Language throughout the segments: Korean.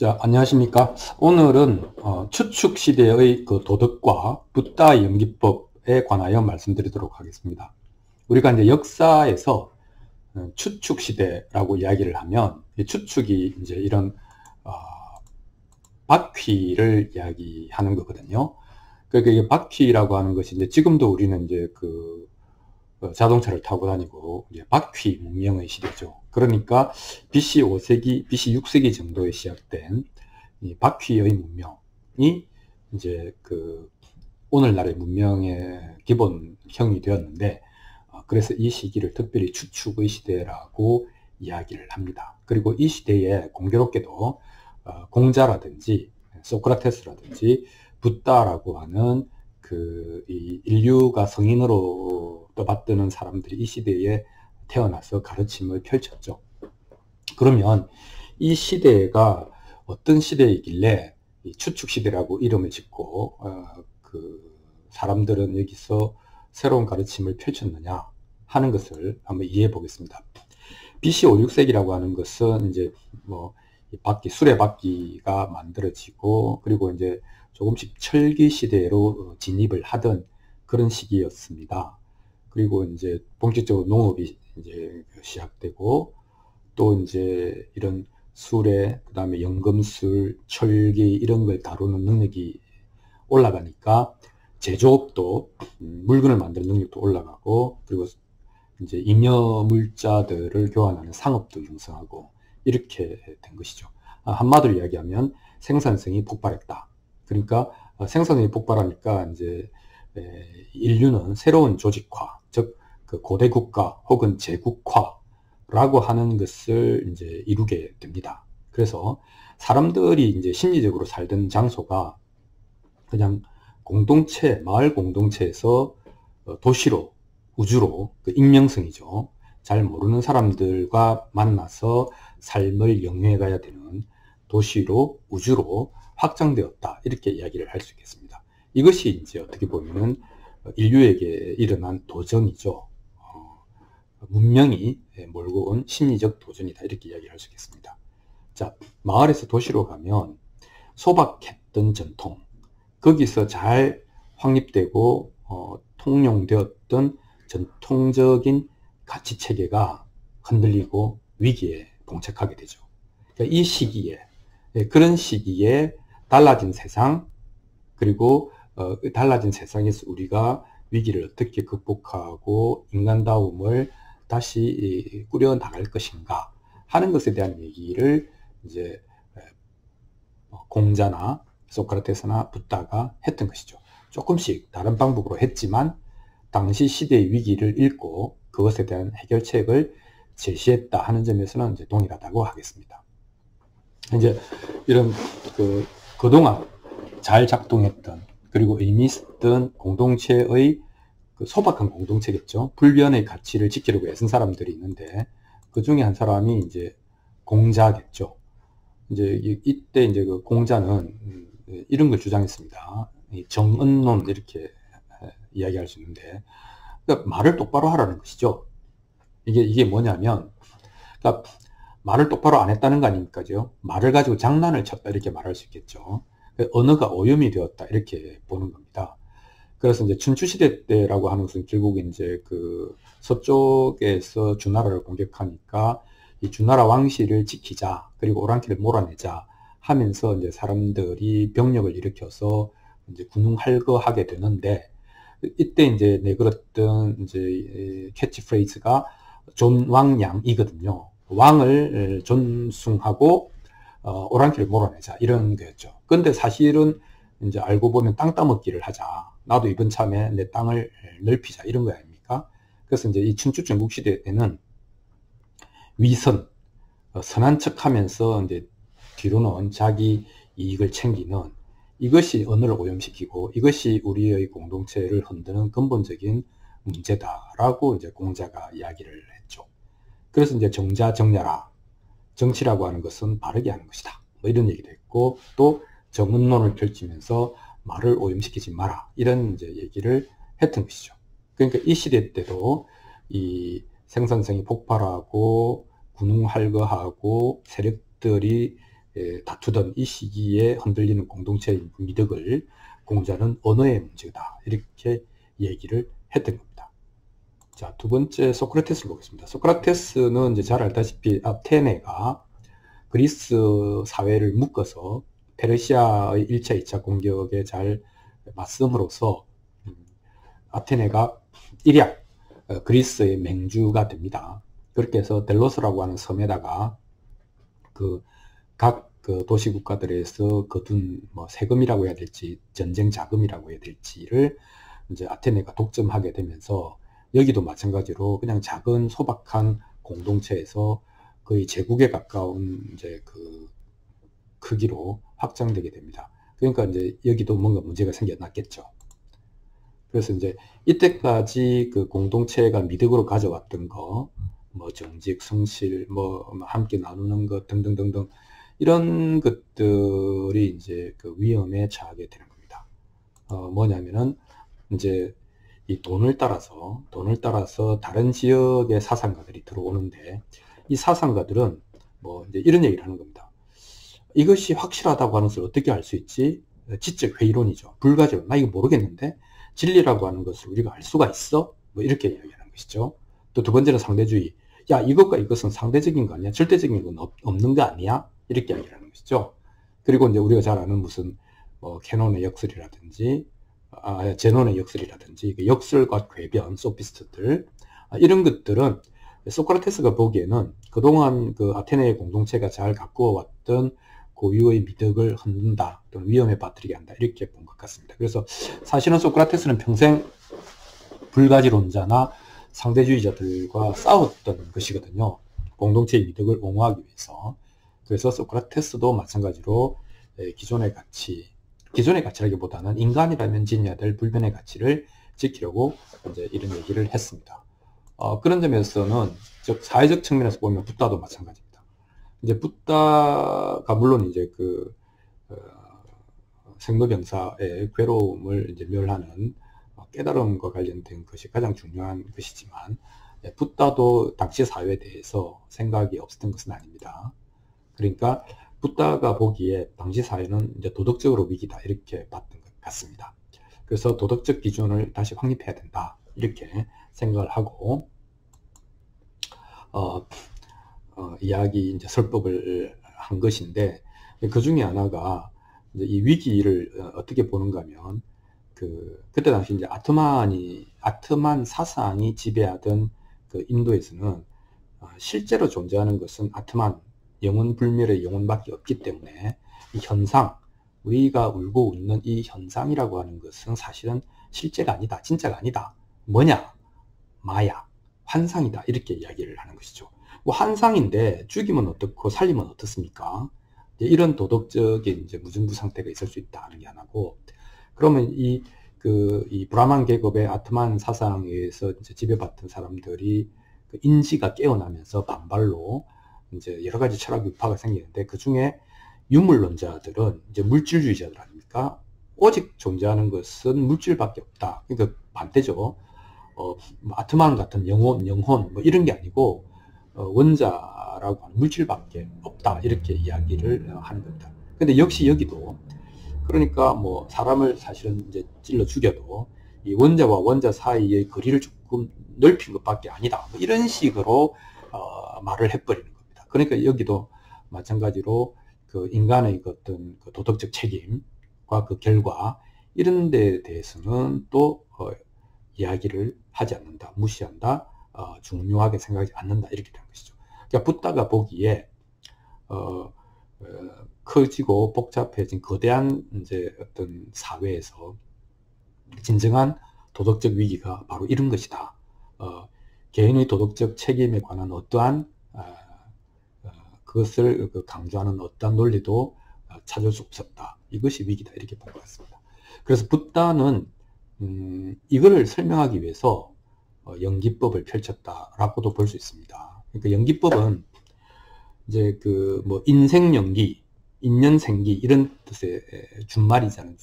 자, 안녕하십니까. 오늘은 추축 시대의 그 도덕과 붓다 연기법에 관하여 말씀드리도록 하겠습니다. 우리가 이제 역사에서 추축 시대라고 이야기를 하면, 이 추축이 이제 이런 바퀴를 이야기하는 거거든요. 그러니까 이게 바퀴라고 하는 것이 이제 지금도 우리는 이제 그 자동차를 타고 다니고 이제 바퀴 문명의 시대죠. 그러니까 BC 5세기, BC 6세기 정도에 시작된 이 바퀴의 문명이 이제 그 오늘날의 문명의 기본형이 되었는데, 그래서 이 시기를 특별히 추축의 시대라고 이야기를 합니다. 그리고 이 시대에 공교롭게도 공자라든지 소크라테스라든지 붓다라고 하는 이 인류가 성인으로 떠받드는 사람들이 이 시대에 태어나서 가르침을 펼쳤죠. 그러면 이 시대가 어떤 시대이길래 이 추축시대라고 이름을 짓고 그 사람들은 여기서 새로운 가르침을 펼쳤느냐 하는 것을 한번 이해해 보겠습니다. BC 5, 6세기라고 하는 것은 이제 뭐 수레바퀴가 만들어지고, 그리고 이제 조금씩 철기 시대로 진입을 하던 그런 시기였습니다. 그리고 이제 본격적으로 농업이 이제 시작되고, 또 이제 이런 수레, 그 다음에 연금술, 철기 이런 걸 다루는 능력이 올라가니까 제조업도 물건을 만드는 능력도 올라가고, 그리고 이제 잉여 물자들을 교환하는 상업도 형성하고 이렇게 된 것이죠. 한마디로 이야기하면 생산성이 폭발했다. 그러니까 생산성이 폭발하니까 이제 인류는 새로운 조직화, 즉 그 고대 국가 혹은 제국화라고 하는 것을 이제 이루게 됩니다. 그래서 사람들이 이제 심리적으로 살던 장소가 그냥 마을 공동체에서 도시로, 우주로, 그 익명성이죠. 잘 모르는 사람들과 만나서 삶을 영위해 가야 되는 도시로, 우주로 확장되었다. 이렇게 이야기를 할 수 있겠습니다. 이것이 이제 어떻게 보면은 인류에게 일어난 도전이죠. 문명이 몰고 온 심리적 도전이다. 이렇게 이야기를 할 수 있겠습니다. 자, 마을에서 도시로 가면 소박했던 전통, 거기서 잘 확립되고 통용되었던 전통적인 가치 체계가 흔들리고 위기에 봉착하게 되죠. 그러니까 이 시기에, 그런 시기에 달라진 세상, 그리고 달라진 세상에서 우리가 위기를 어떻게 극복하고 인간다움을 다시 꾸려 나갈 것인가 하는 것에 대한 얘기를 이제 공자나 소크라테스나 붓다가 했던 것이죠. 조금씩 다른 방법으로 했지만 당시 시대의 위기를 읽고 그것에 대한 해결책을 제시했다 하는 점에서는 이제 동일하다고 하겠습니다. 이제 이런 그동안 잘 작동했던, 그리고 의미 있었던 공동체의 소박한 공동체겠죠. 불변의 가치를 지키려고 애쓴 사람들이 있는데 그 중에 한 사람이 이제 공자겠죠. 이제 이때 이제 그 공자는 이런 걸 주장했습니다. 정언론 이렇게 이야기할 수 있는데, 그러니까 말을 똑바로 하라는 것이죠. 이게 뭐냐면, 그러니까 말을 똑바로 안 했다는 거 아닙니까요? 말을 가지고 장난을 쳤다 이렇게 말할 수 있겠죠. 언어가 오염이 되었다 이렇게 보는 겁니다. 그래서 이제 춘추시대 때라고 하는 것은 결국 이제 그 서쪽에서 주나라를 공격하니까 이 주나라 왕실을 지키자, 그리고 오랑캐를 몰아내자 하면서 이제 사람들이 병력을 일으켜서 이제 군웅할거하게 되는데, 이때 이제 내걸었던 이제 캐치프레이즈가 존왕양이거든요. 왕을 존숭하고 오랑캐를 몰아내자 이런 거였죠. 근데 사실은 이제 알고 보면 땅 따먹기를 하자, 나도 이번 참에 내 땅을 넓히자 이런 거 아닙니까? 그래서 이제 이 춘추 전국 시대에는 위선, 선한 척하면서 이제 뒤로는 자기 이익을 챙기는, 이것이 언어를 오염시키고 이것이 우리의 공동체를 흔드는 근본적인 문제다라고 이제 공자가 이야기를 했죠. 그래서 이제 정자정야라, 정치라고 하는 것은 바르게 하는 것이다, 뭐 이런 얘기도 했고, 또 정언론을 펼치면서 말을 오염시키지 마라 이런 이제 얘기를 했던 것이죠. 그러니까 이 시대 때도 이 생산성이 폭발하고 군웅할거하고 세력들이 다투던 이 시기에 흔들리는 공동체의 미덕을 공자는 언어의 문제다, 이렇게 얘기를 했던 겁니다. 자, 두 번째 소크라테스를 보겠습니다. 소크라테스는 이제 잘 알다시피 아테네가 그리스 사회를 묶어서 페르시아의 1차, 2차 공격에 잘 맞섬으로써 아테네가 일약 그리스의 맹주가 됩니다. 그렇게 해서 델로스라고 하는 섬에다가 각 도시 국가들에서 거둔 뭐 세금이라고 해야 될지 전쟁 자금이라고 해야 될지를 이제 아테네가 독점하게 되면서 여기도 마찬가지로 그냥 작은 소박한 공동체에서 거의 제국에 가까운 이제 그 크기로 확장되게 됩니다. 그러니까 이제 여기도 뭔가 문제가 생겨났겠죠. 그래서 이제 이때까지 그 공동체가 미덕으로 가져왔던 거, 뭐 정직, 성실, 뭐 함께 나누는 것 등등등등 이런 것들이 이제 그 위험에 처하게 되는 겁니다. 뭐냐면은 이제 이 돈을 따라서 다른 지역의 사상가들이 들어오는데, 이 사상가들은 뭐 이제 이런 얘기를 하는 겁니다. 이것이 확실하다고 하는 것을 어떻게 알 수 있지? 지적 회의론이죠. 불가지론. 나 이거 모르겠는데 진리라고 하는 것을 우리가 알 수가 있어? 뭐 이렇게 이야기하는 것이죠. 또 두 번째는 상대주의. 야, 이것과 이것은 상대적인 거 아니야? 절대적인 건 없는 거 아니야? 이렇게 이야기하는 것이죠. 그리고 이제 우리가 잘 아는 무슨 캐논의 역설이라든지 제논의 역설이라든지 역설과 궤변, 소피스트들, 이런 것들은 소크라테스가 보기에는 그동안 그 아테네의 공동체가 잘 가꾸어왔던 고유의 미덕을 흔든다 또는 위험에 빠뜨리게 한다, 이렇게 본 것 같습니다. 그래서 사실은 소크라테스는 평생 불가지론자나 상대주의자들과 싸웠던 것이거든요. 공동체의 미덕을 옹호하기 위해서. 그래서 소크라테스도 마찬가지로 기존의 가치라기보다는 인간이라면 지녀야 될 불변의 가치를 지키려고 이제 이런 얘기를 했습니다. 그런 점에서는 즉 사회적 측면에서 보면 붓다도 마찬가지입니다. 이제 붓다가 물론 이제 그 생로병사의 괴로움을 이제 멸하는 깨달음과 관련된 것이 가장 중요한 것이지만, 붓다도 당시 사회에 대해서 생각이 없었던 것은 아닙니다. 그러니까 붓다가 보기에 당시 사회는 이제 도덕적으로 위기다, 이렇게 봤던 것 같습니다. 그래서 도덕적 기준을 다시 확립해야 된다, 이렇게 생각을 하고 이야기 이제 설법을 한 것인데, 그 중에 하나가 이제 이 위기를 어떻게 보는가 하면 그때 당시 이제 아트만 사상이 지배하던 그 인도에서는 실제로 존재하는 것은 아트만, 영혼 불멸의 영혼밖에 없기 때문에 이 현상, 우리가 울고 웃는 이 현상이라고 하는 것은 사실은 실제가 아니다, 진짜가 아니다. 뭐냐? 마야, 환상이다, 이렇게 이야기를 하는 것이죠. 뭐 환상인데 죽이면 어떻고 살리면 어떻습니까? 이런 도덕적인 이제 무중부 상태가 있을 수 있다는 게 하나고, 그러면 이 브라만 계급의 아트만 사상에 의해서 이제 지배받던 사람들이 그 인지가 깨어나면서 반발로 이제 여러 가지 철학 유파가 생기는데, 그 중에 유물론자들은 이제 물질주의자들 아닙니까? 오직 존재하는 것은 물질밖에 없다. 그러니까 반대죠. 아트만 같은 영혼 뭐 이런 게 아니고 원자라고 하는 물질밖에 없다, 이렇게 이야기를 하는 겁니다. 근데 역시 여기도 그러니까 뭐 사람을 사실은 이제 찔러 죽여도 이 원자와 원자 사이의 거리를 조금 넓힌 것밖에 아니다, 뭐 이런 식으로 말을 해버리는 겁니다. 그러니까 여기도 마찬가지로 그 인간의 어떤 그 도덕적 책임과 그 결과, 이런 데에 대해서는 또 이야기를 하지 않는다, 무시한다, 중요하게 생각하지 않는다, 이렇게 되는 것이죠. 그러니까 붓다가 보기에 커지고 복잡해진 거대한 이제 어떤 사회에서 진정한 도덕적 위기가 바로 이런 것이다. 개인의 도덕적 책임에 관한 어떠한 그것을 강조하는 어떠한 논리도 찾을 수 없었다. 이것이 위기다, 이렇게 본 것 같습니다. 그래서 붓다는 이걸 설명하기 위해서 연기법을 펼쳤다라고도 볼 수 있습니다. 그러니까 연기법은 이제 뭐 인생연기, 인연생기 이런 뜻의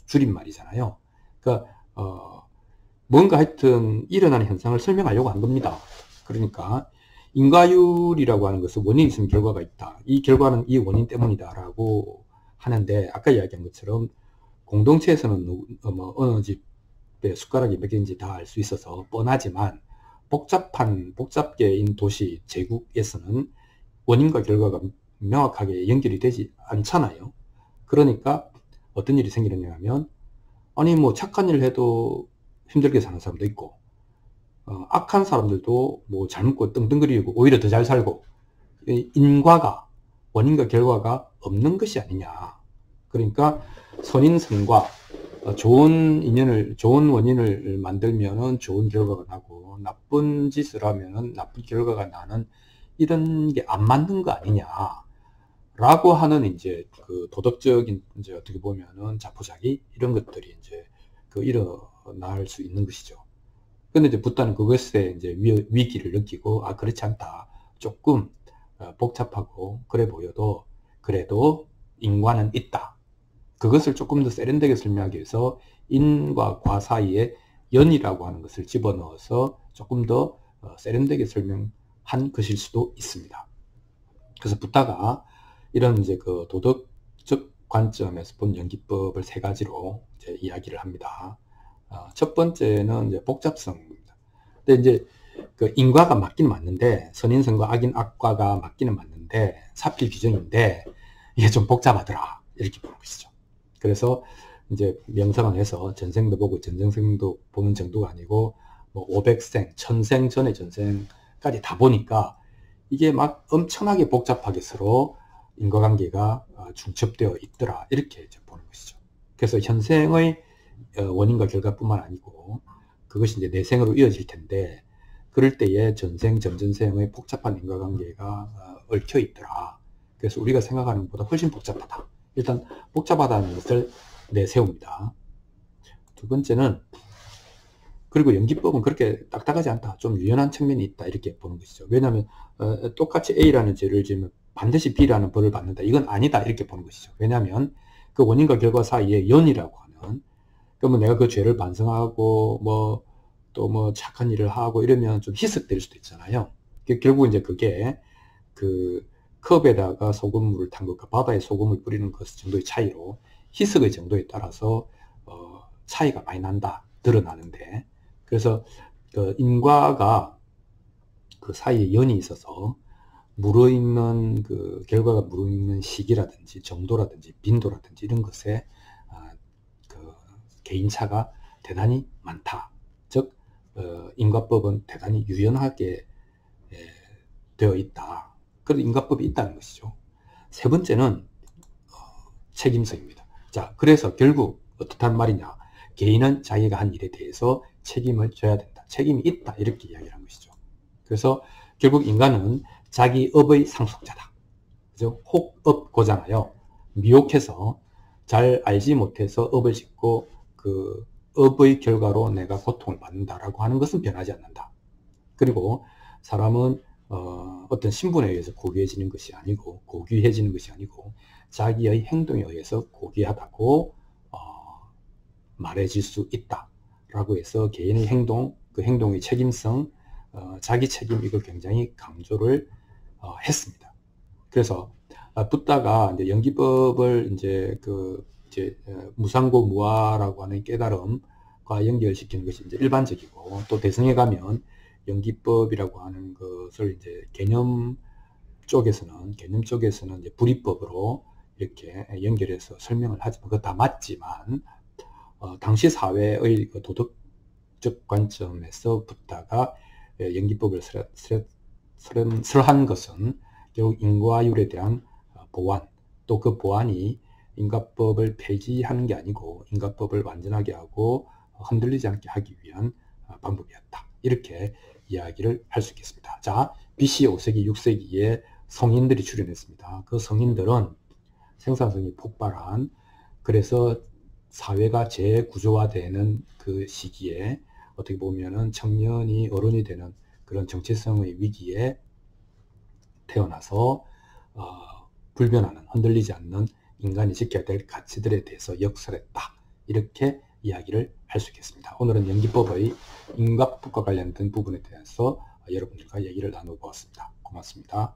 줄임말이잖아요. 그러니까 뭔가 하여튼 일어나는 현상을 설명하려고 한 겁니다. 그러니까 인과율이라고 하는 것은 원인이 있으면 결과가 있다. 이 결과는 이 원인 때문이다라고 하는데, 아까 이야기한 것처럼 공동체에서는 어느 집에 숟가락이 몇 개인지 다 알 수 있어서 뻔하지만, 복잡계인 도시 제국에서는 원인과 결과가 명확하게 연결이 되지 않잖아요. 그러니까 어떤 일이 생기느냐 하면, 아니 뭐 착한 일을 해도 힘들게 사는 사람도 있고, 악한 사람들도 뭐 잘 먹고 떵떵거리고 오히려 더 잘 살고, 인과가, 원인과 결과가 없는 것이 아니냐. 그러니까 선인선과 좋은 인연을, 좋은 원인을 만들면은 좋은 결과가 나고, 나쁜 짓을 하면은 나쁜 결과가 나는, 이런 게 안 맞는 거 아니냐 라고 하는 이제 그 도덕적인, 이제 어떻게 보면은 자포자기, 이런 것들이 이제 그 일어날 수 있는 것이죠. 근데 이제 붓다는 그것에 이제 위기를 느끼고, 아, 그렇지 않다. 조금 복잡하고 그래 보여도 그래도 인과는 있다. 그것을 조금 더 세련되게 설명하기 위해서 인과 과 사이에 연이라고 하는 것을 집어넣어서 조금 더 세련되게 설명한 것일 수도 있습니다. 그래서 붓다가 이런 이제 그 도덕적 관점에서 본 연기법을 세 가지로 이제 이야기를 합니다. 첫 번째는 이제 복잡성입니다. 근데 이제 그 인과가 맞기는 맞는데, 선인선과 악인 악과가 맞기는 맞는데, 사필 규정인데 이게 좀 복잡하더라, 이렇게 보는 것이죠. 그래서 이제 명상을 전생도 보고 전생도 보는 정도가 아니고, 뭐 500생, 1000생 전의 전생까지 다 보니까 이게 막 엄청나게 복잡하게 서로 인과관계가 중첩되어 있더라, 이렇게 이제 보는 것이죠. 그래서 현생의 원인과 결과뿐만 아니고 그것이 이제 내생으로 이어질 텐데, 그럴 때에 전생, 전전생의 복잡한 인과관계가 얽혀 있더라. 그래서 우리가 생각하는 것보다 훨씬 복잡하다. 일단 복잡하다는 것을 내세웁니다. 두 번째는, 그리고 연기법은 그렇게 딱딱하지 않다. 좀 유연한 측면이 있다, 이렇게 보는 것이죠. 왜냐하면 똑같이 A라는 죄를 지으면 반드시 B라는 벌을 받는다. 이건 아니다, 이렇게 보는 것이죠. 왜냐하면 그 원인과 결과 사이에 연이라고 하는, 그러면 내가 그 죄를 반성하고 또 뭐 착한 일을 하고 이러면 좀 희석될 수도 있잖아요. 결국 이제 그게 그 컵에다가 소금물을 탄 것과 바다에 소금을 뿌리는 것 정도의 차이로 희석의 정도에 따라서 차이가 많이 난다, 드러나는데, 그래서 그 인과가 그 사이에 연이 있어서 무르익는, 그 결과가 무르익는 시기라든지 정도라든지 빈도라든지 이런 것에 그 개인차가 대단히 많다. 즉 인과법은 대단히 유연하게 되어 있다. 그런 인과법이 있다는 것이죠. 세 번째는 책임성입니다. 자, 그래서 결국 어떻단 말이냐, 개인은 자기가 한 일에 대해서 책임을 져야 된다, 책임이 있다, 이렇게 이야기를 한 것이죠. 그래서 결국 인간은 자기 업의 상속자다. 그죠? 혹업고잖아요. 미혹해서 잘 알지 못해서 업을 짓고 그 업의 결과로 내가 고통을 받는다라고 하는 것은 변하지 않는다. 그리고 사람은 어떤 신분에 의해서 고귀해지는 것이 아니고, 자기의 행동에 의해서 고귀하다고 말해질 수 있다 라고 해서 개인의 행동, 그 행동의 책임성, 자기 책임, 이걸 굉장히 강조를 했습니다. 그래서 붓다가 이제 연기법을 이제 무상고 무아라고 하는 깨달음과 연결시키는 것이 이제 일반적이고, 또 대승에 가면 연기법이라고 하는 것을 이제 개념 쪽에서는 이제 불이법으로 이렇게 연결해서 설명을 하지만, 그거 다 맞지만 당시 사회의 그 도덕적 관점에서 붓다가 연기법을 설한 것은 결국 인과율에 대한 보완, 또 그 보완이 인과법을 폐지하는 게 아니고 인과법을 완전하게 하고 흔들리지 않게 하기 위한 방법이었다, 이렇게 이야기를 할 수 있겠습니다. 자, BC 5세기, 6세기에 성인들이 출현했습니다. 그 성인들은 생산성이 폭발한, 그래서 사회가 재구조화되는 그 시기에 어떻게 보면은 청년이 어른이 되는 그런 정체성의 위기에 태어나서 불변하는, 흔들리지 않는 인간이 지켜야 될 가치들에 대해서 역설했다, 이렇게 이야기를 할 수 있겠습니다. 오늘은 연기법의 인과법과 관련된 부분에 대해서 여러분들과 얘기를 나눠보았습니다. 고맙습니다.